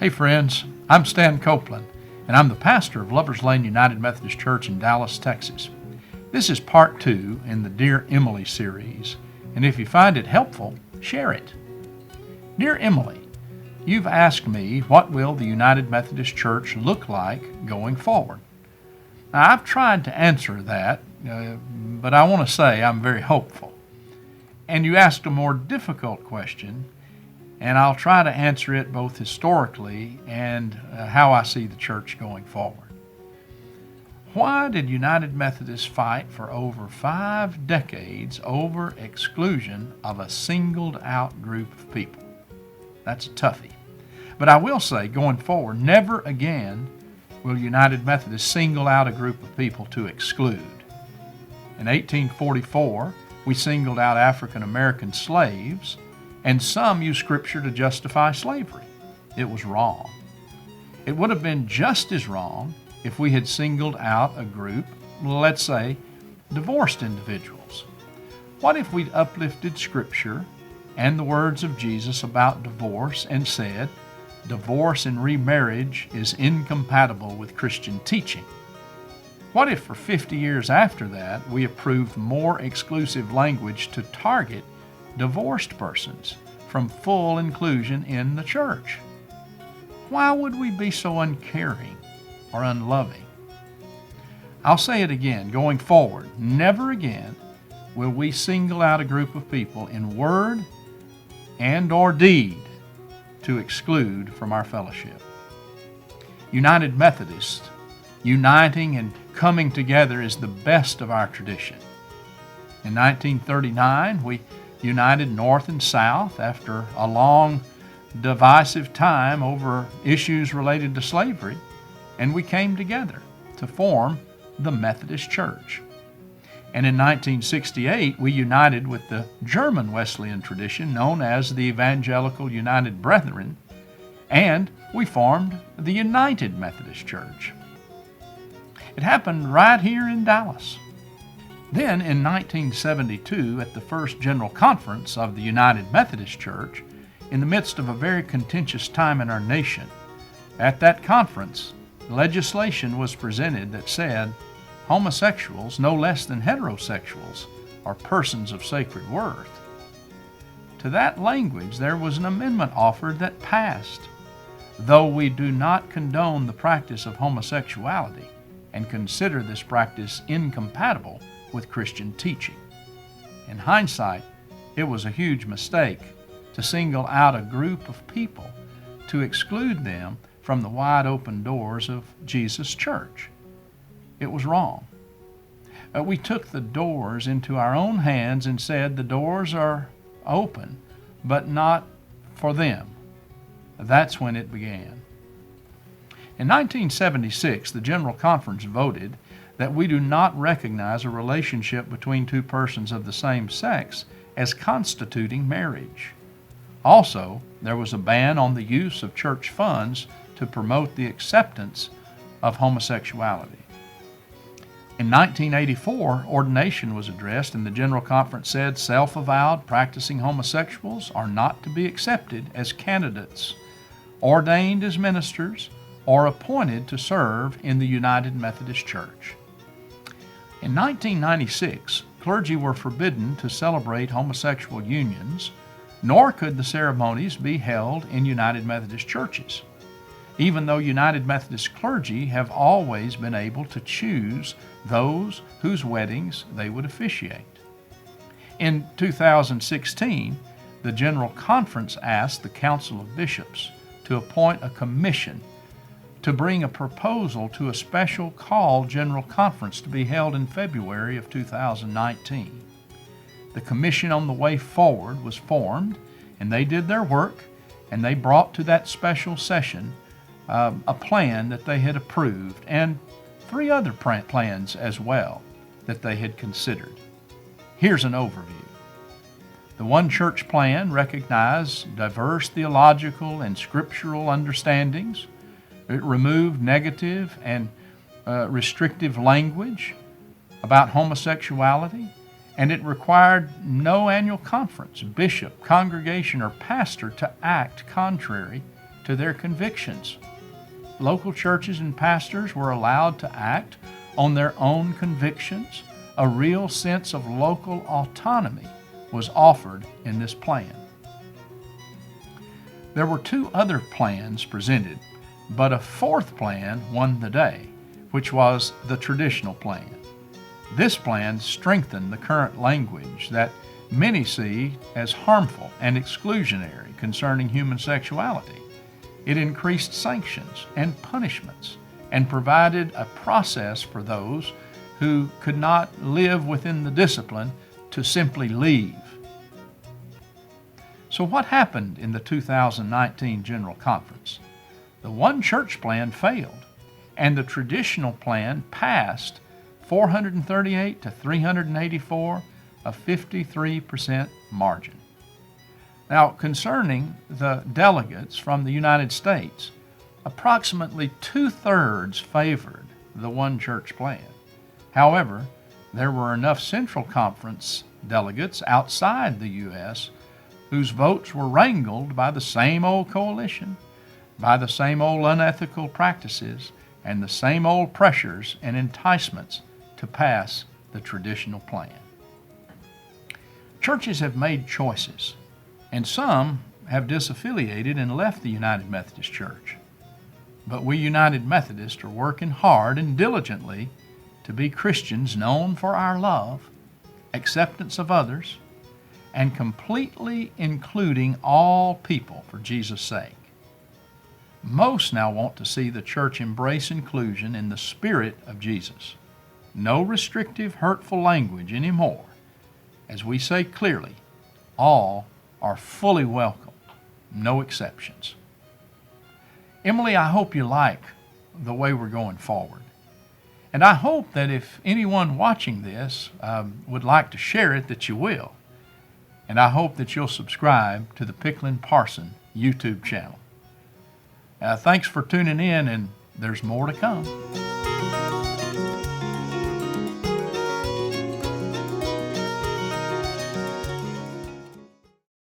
Hey friends, I'm Stan Copeland, and I'm the pastor of Lover's Lane United Methodist Church in Dallas, Texas. This is part 2 in the Dear Emily series, and if you find it helpful, share it. Dear Emily, you've asked me what will the United Methodist Church look like going forward. Now, I've tried to answer that, but I want to say I'm very hopeful. And you asked a more difficult question, and I'll try to answer it both historically and how I see the church going forward. Why did United Methodists fight for over 5 decades over exclusion of a singled out group of people? That's a toughie. But I will say, going forward, never again will United Methodists single out a group of people to exclude. In 1844, we singled out AfricanAmerican slaves, and some used Scripture to justify slavery. It was wrong. It would have been just as wrong if we had singled out a group, let's say, divorced individuals. What if we'd uplifted Scripture and the words of Jesus about divorce and said, divorce and remarriage is incompatible with Christian teaching? What if for 50 years after that we approved more exclusive language to target divorced persons from full inclusion in the church? Why would we be so uncaring or unloving? I'll say it again, going forward, never again will we single out a group of people in word and or deed to exclude from our fellowship. United Methodists, uniting and coming together is the best of our tradition. In 1939, we united North and South after a long, divisive time over issues related to slavery, and we came together to form the Methodist Church. And in 1968, we united with the German Wesleyan tradition known as the Evangelical United Brethren, and we formed the United Methodist Church. It happened right here in Dallas. Then in 1972, at the first General Conference of the United Methodist Church, in the midst of a very contentious time in our nation, at that conference, legislation was presented that said homosexuals, no less than heterosexuals, are persons of sacred worth. To that language, there was an amendment offered that passed. Though we do not condone the practice of homosexuality and consider this practice incompatible with Christian teaching. In hindsight, it was a huge mistake to single out a group of people to exclude them from the wide open doors of Jesus' church. It was wrong. We took the doors into our own hands and said the doors are open, but not for them. That's when it began. In 1976, the General Conference voted that we do not recognize a relationship between two persons of the same sex as constituting marriage. Also, there was a ban on the use of church funds to promote the acceptance of homosexuality. In 1984, ordination was addressed, and the General Conference said self-avowed practicing homosexuals are not to be accepted as candidates, ordained as ministers, or appointed to serve in the United Methodist Church. In 1996, clergy were forbidden to celebrate homosexual unions, nor could the ceremonies be held in United Methodist churches, even though United Methodist clergy have always been able to choose those whose weddings they would officiate. In 2016, the General Conference asked the Council of Bishops to appoint a commission to bring a proposal to a special called General Conference to be held in February of 2019. The Commission on the Way Forward was formed, and they did their work, and they brought to that special session a plan that they had approved, and 3 other plans as well that they had considered. Here's an overview. The One Church plan recognized diverse theological and scriptural understandings. It removed negative and restrictive language about homosexuality, and it required no annual conference, bishop, congregation, or pastor to act contrary to their convictions. Local churches and pastors were allowed to act on their own convictions. A real sense of local autonomy was offered in this plan. There were two other plans presented, but a fourth plan won the day, which was the traditional plan. This plan strengthened the current language that many see as harmful and exclusionary concerning human sexuality. It increased sanctions and punishments and provided a process for those who could not live within the discipline to simply leave. So what happened in the 2019 General Conference? The one church plan failed, and the traditional plan passed 438 to 384, a 53% margin. Now, concerning the delegates from the United States, approximately 2/3 favored the one church plan. However, there were enough Central Conference delegates outside the U.S. whose votes were wrangled by the same old coalition, by the same old unethical practices, and the same old pressures and enticements to pass the traditional plan. Churches have made choices, and some have disaffiliated and left the United Methodist Church. But we United Methodists are working hard and diligently to be Christians known for our love, acceptance of others, and completely including all people for Jesus' sake. Most now want to see the church embrace inclusion in the spirit of Jesus. No restrictive, hurtful language anymore. As we say clearly, all are fully welcome, no exceptions. Emily, I hope you like the way we're going forward. And I hope that if anyone watching this would like to share it, that you will. And I hope that you'll subscribe to the Picklin Parson YouTube channel. Thanks for tuning in, and there's more to come.